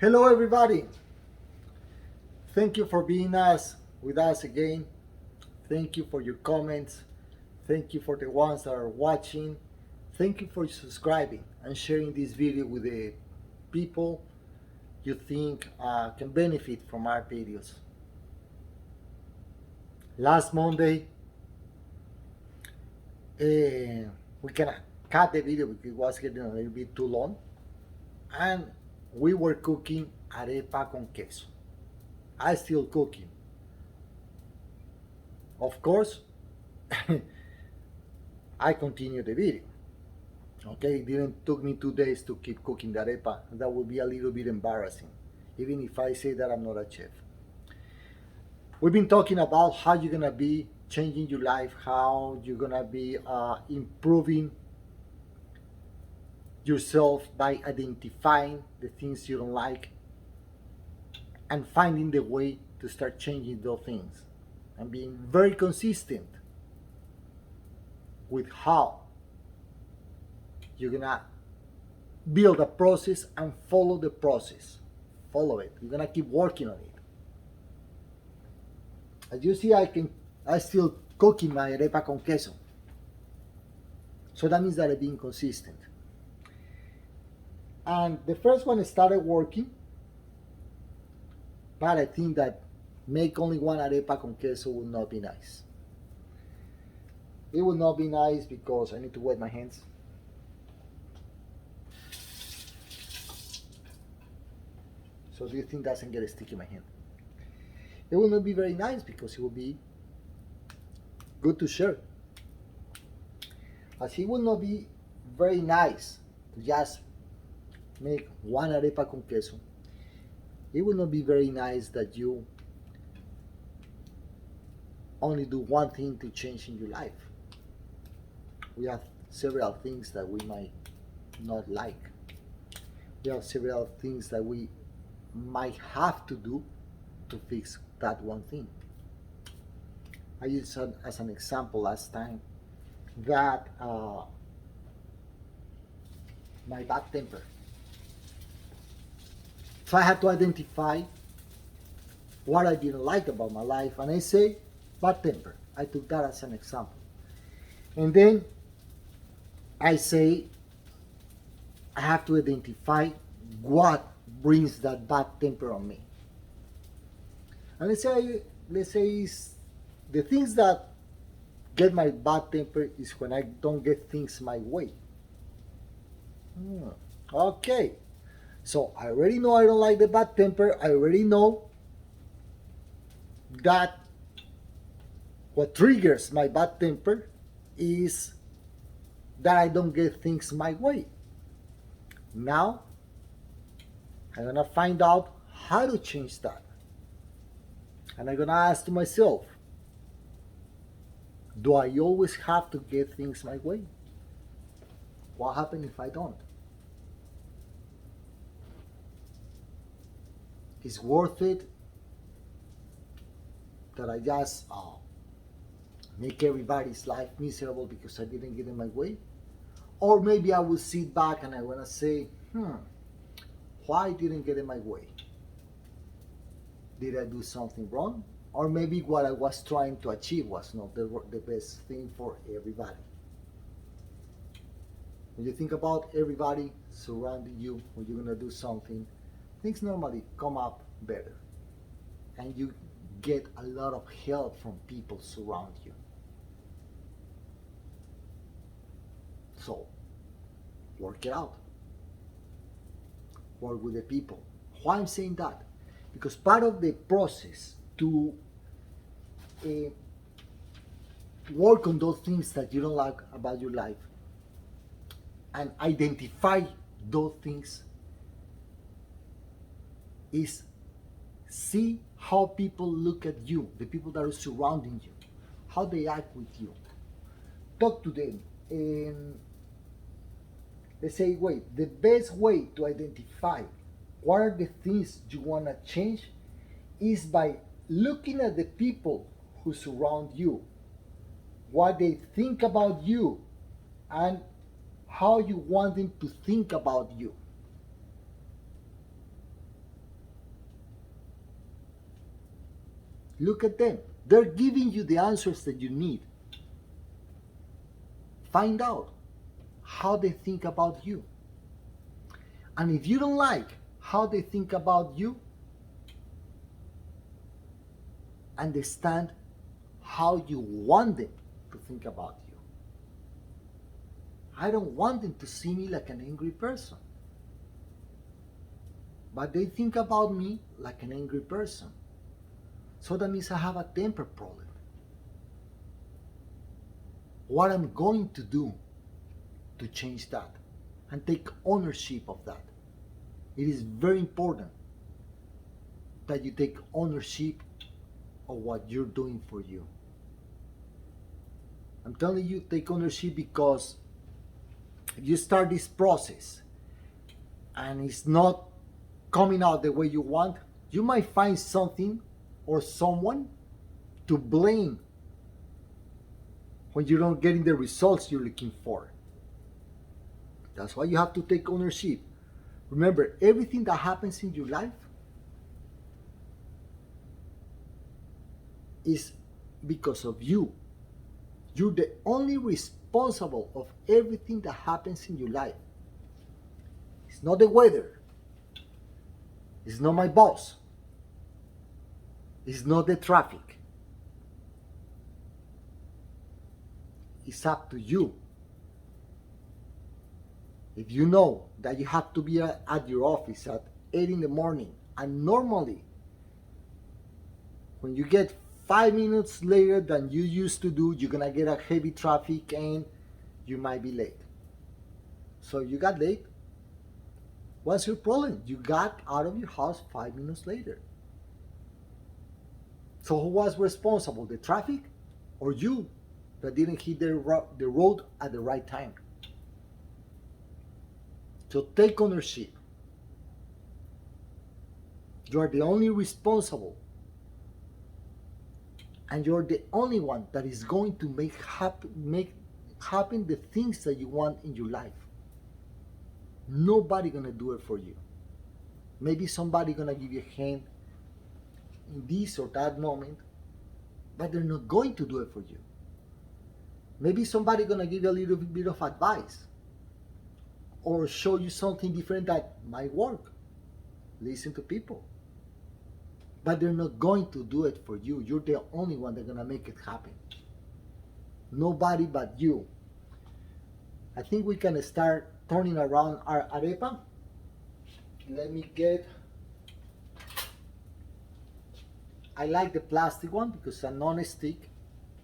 Hello, everybody. Thank you for being with us again. Thank you for your comments. Thank you for the ones that are watching. Thank you for subscribing and sharing this video with the people you think can benefit from our videos. Last Monday, we kind of cut the video because it was getting a little bit too long, and we were cooking arepa con queso. I still cooking. Of course, I continue the video. Okay, it didn't took me 2 days to keep cooking the arepa. That would be a little bit embarrassing, even if I say that I'm not a chef. We've been talking about how you're gonna be changing your life, how you're gonna be improving yourself by identifying the things you don't like and finding the way to start changing those things and being very consistent with how you're gonna build a process and follow the process. Follow it. You're gonna keep working on it. As you see, I still cooking my arepa con queso. So that means that I'm being consistent. And the first one started working, but I think that make only one arepa con queso would not be nice. It would not be nice because I need to wet my hands. So this thing doesn't get sticky in my hand. It will not be very nice because it will be good to share. As it will not be very nice to just make one arepa con queso, it will not be very nice that you only do one thing to change in your life. We have several things that we might not like. We have several things that we might have to do to fix that one thing. I used as an example last time that my bad temper. So I had to identify what I didn't like about my life, and I say bad temper. I took that as an example. And then I say I have to identify what brings that bad temper on me. And let's say the things that get my bad temper is when I don't get things my way. Okay, so I already know I don't like the bad temper. I already know that what triggers my bad temper is that I don't get things my way. Now I'm gonna find out how to change that. And I'm gonna ask to myself, do I always have to get things my way? What happens if I don't? Is worth it that I just make everybody's life miserable because I didn't get in my way? Or maybe I will sit back and I wanna say, why didn't get in my way? Did I do something wrong? Or maybe what I was trying to achieve was not the best thing for everybody. When you think about everybody surrounding you, when you're gonna do something, things normally come up better. And you get a lot of help from people surround you. So, work it out. Work with the people. Why I'm saying that? Because part of the process to work on those things that you don't like about your life and identify those things is see how people look at you, the people that are surrounding you, how they act with you. Talk to them and let's say, wait, the best way to identify what are the things you want to change is by looking at the people who surround you, what they think about you, and how you want them to think about you. Look at them. They're giving you the answers that you need. Find out how they think about you. And if you don't like how they think about you, understand how you want them to think about you. I don't want them to see me like an angry person, but they think about me like an angry person. So that means I have a temper problem. What I'm going to do to change that and take ownership of that. It is very important that you take ownership of what you're doing for you. I'm telling you, take ownership, because if you start this process and it's not coming out the way you want, you might find something or someone to blame when you're not getting the results you're looking for. That's why you have to take ownership. Remember, everything that happens in your life is because of you. You're the only responsible of everything that happens in your life. It's not the weather. It's not my boss. It's not the traffic. It's up to you. If you know that you have to be at your office at 8 in the morning, and normally when you get 5 minutes later than you used to do, you're gonna get a heavy traffic and you might be late. So you got late. What's your problem? You got out of your house 5 minutes later. So who was responsible? The traffic or you that didn't hit the road at the right time? So take ownership. You are the only responsible, and you're the only one that is going to make happen the things that you want in your life. Nobody gonna do it for you. Maybe somebody gonna give you a hand in this or that moment, but they're not going to do it for you. Maybe somebody gonna give you a little bit of advice or show you something different that might work. Listen to people, but they're not going to do it for you. You're the only one that's gonna make it happen. Nobody but you. I think we can start turning around our arepa. Let me get, I like the plastic one because it's a non-stick.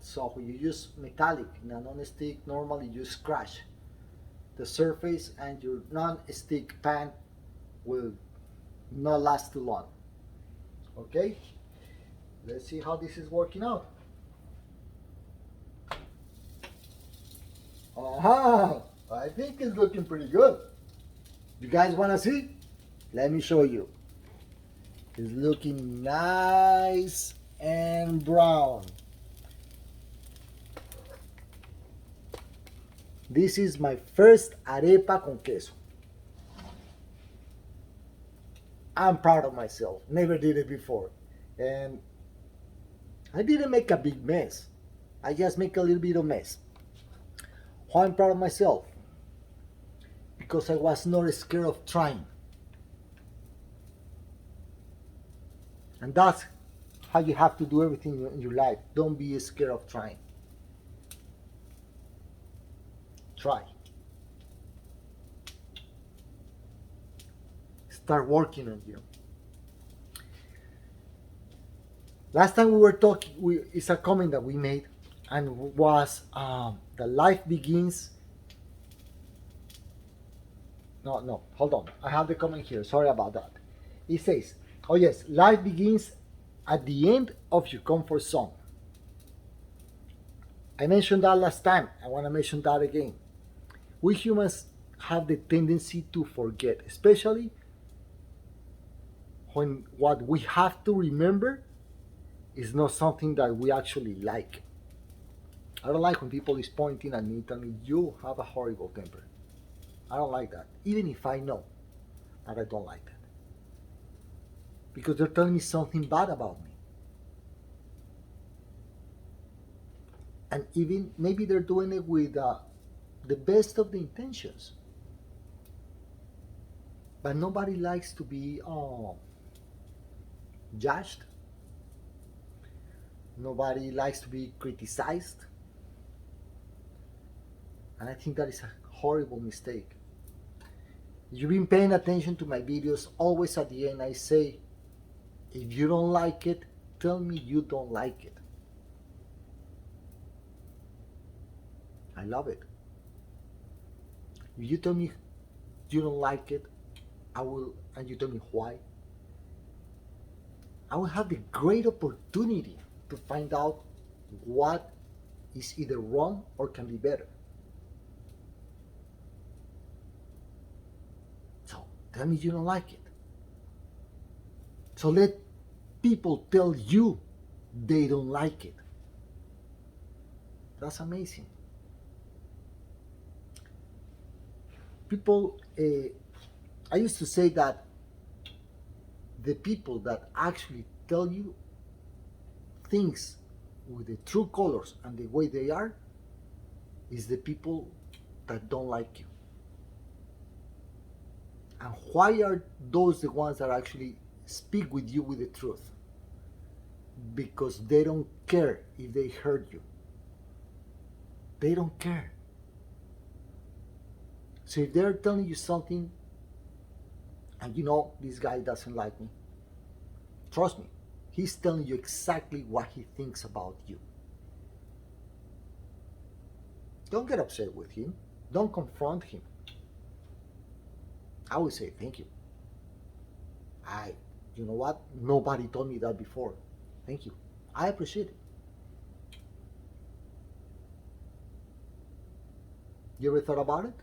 So when you use metallic in a non-stick, normally you scratch the surface and your non-stick pan will not last too long. Okay, let's see how this is working out. I think it's looking pretty good. You guys want to see? Let me show you. It's looking nice and brown. This is my first arepa con queso. I'm proud of myself. Never did it before. And I didn't make a big mess. I just make a little bit of mess. Why I'm proud of myself? Because I was not scared of trying. And that's how you have to do everything in your life. Don't be scared of trying. Try. Start working on you. Last time we were talking, it's a comment that we made, and was the life begins. No, hold on. I have the comment here. Sorry about that. It says, oh yes, life begins at the end of your comfort zone. I mentioned that last time. I want to mention that again. We humans have the tendency to forget, especially when what we have to remember is not something that we actually like. I don't like when people is pointing at me telling me you have a horrible temper. I don't like that, even if I know that I don't like that. Because they're telling me something bad about me. And even maybe they're doing it with the best of the intentions. But nobody likes to be judged. Nobody likes to be criticized. And I think that is a horrible mistake. You've been paying attention to my videos, always at the end I say, if you don't like it, tell me you don't like it. I love it. If you tell me you don't like it, I will, and you tell me why, I will have the great opportunity to find out what is either wrong or can be better. So tell me you don't like it. So let people tell you they don't like it. That's amazing. People, I used to say that the people that actually tell you things with the true colors and the way they are is the people that don't like you. And why are those the ones that actually speak with you with the truth? Because they don't care if they hurt you. They don't care. So if they're telling you something and you know this guy doesn't like me, trust me, he's telling you exactly what he thinks about you. Don't get upset with him. Don't confront him. I would say thank you. You know what? Nobody told me that before. Thank you. I appreciate it. You ever thought about it?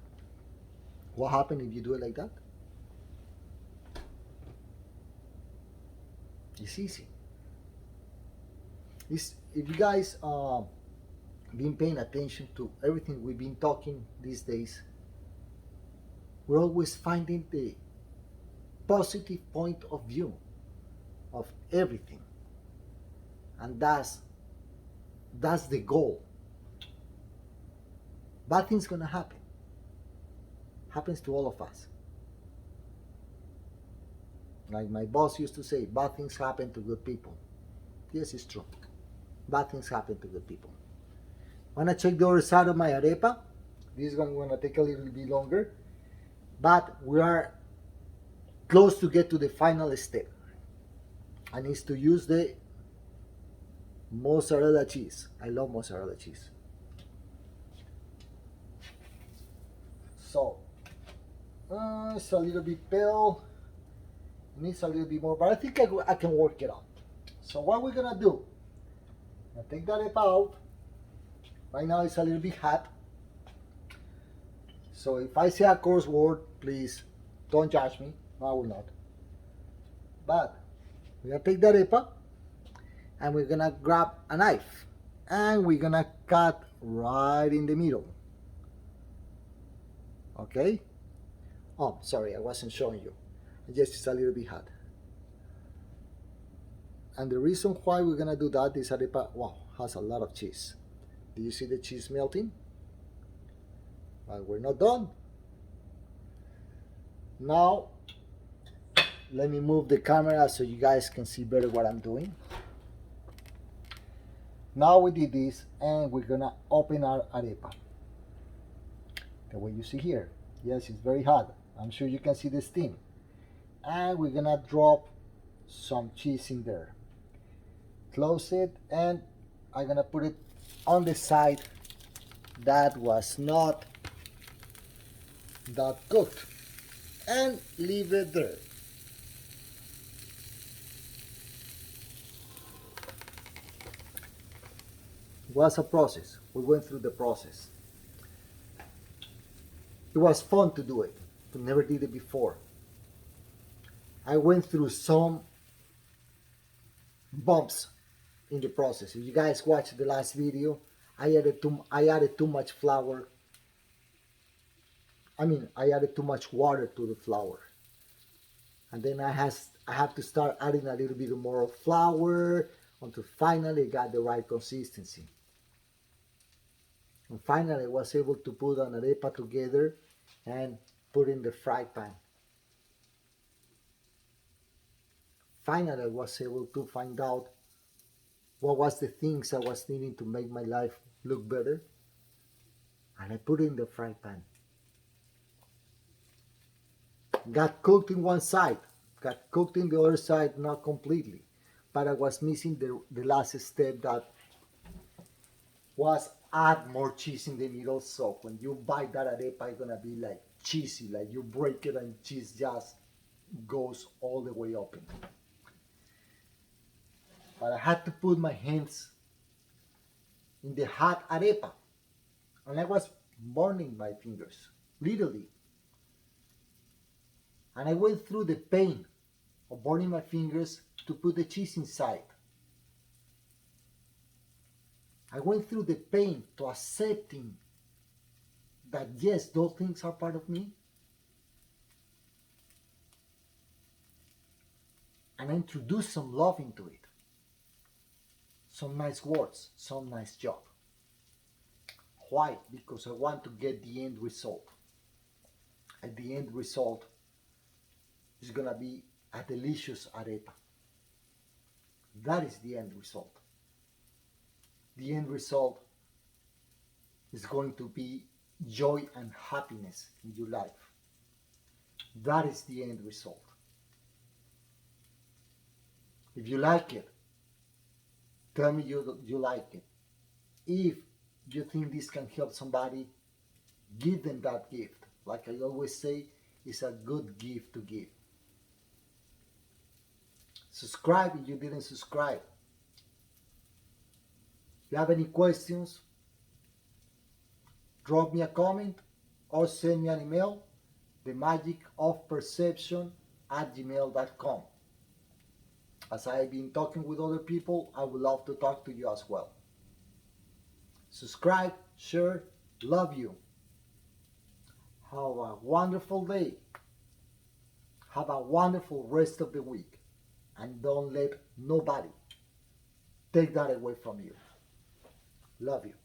What happens if you do it like that? It's easy. If you guys been paying attention to everything we've been talking these days, we're always finding the positive point of view of everything, and that's the goal. Bad things gonna happen. Happens to all of us. Like my boss used to say, bad things happen to good people. Yes, it's true. Bad things happen to good people. Wanna check the other side of my arepa? This one gonna take a little bit longer, but we are close to get to the final step. I need to use the mozzarella cheese. I love mozzarella cheese. So it's a little bit pale. It needs a little bit more, but I think I can work it out. So what we're gonna do? I take that arepa out. Right now it's a little bit hot. So if I say a coarse word, please don't judge me. No, I will not. But we're gonna take that arepa and we're gonna grab a knife and we're gonna cut right in the middle. Okay? Oh, sorry, I wasn't showing you. Just it's a little bit hot. And the reason why we're gonna do that is arepa, wow, has a lot of cheese. Do you see the cheese melting? But we're not done. Now, let me move the camera so you guys can see better what I'm doing. Now we did this and we're gonna open our arepa. The way you see here. Yes, it's very hot. I'm sure you can see the steam. And we're gonna drop some cheese in there. Close it and I'm gonna put it on the side that was not that cooked and leave it there. It was a process. We went through the process. It was fun to do it. I never did it before. I went through some bumps in the process. If you guys watched the last video, I added too much flour. I added too much water to the flour. And then I have to start adding a little bit more flour until finally got the right consistency. And finally, I was able to put an arepa together and put in the fry pan. Finally, I was able to find out what was the things I was needing to make my life look better, and I put it in the fry pan. Got cooked in one side, got cooked in the other side, not completely, but I was missing the last step that was add more cheese in the middle. So when you bite that arepa, it's gonna be like cheesy, like you break it and cheese just goes all the way open. But I had to put my hands in the hot arepa, and I was burning my fingers, literally. And I went through the pain of burning my fingers to put the cheese inside. I went through the pain to accepting that yes, those things are part of me. And I introduced some love into it. Some nice words, some nice job. Why? Because I want to get the end result. And the end result is gonna be a delicious arepa. That is the end result. The end result is going to be joy and happiness in your life. That is the end result. If you like it, tell me you like it. If you think this can help somebody, give them that gift. Like I always say, it's a good gift to give. Subscribe if you didn't subscribe. If you have any questions, drop me a comment or send me an email, themagicofperception@gmail.com. As I've been talking with other people, I would love to talk to you as well. Subscribe, share, love you. Have a wonderful day. Have a wonderful rest of the week. And don't let nobody take that away from you. Love you.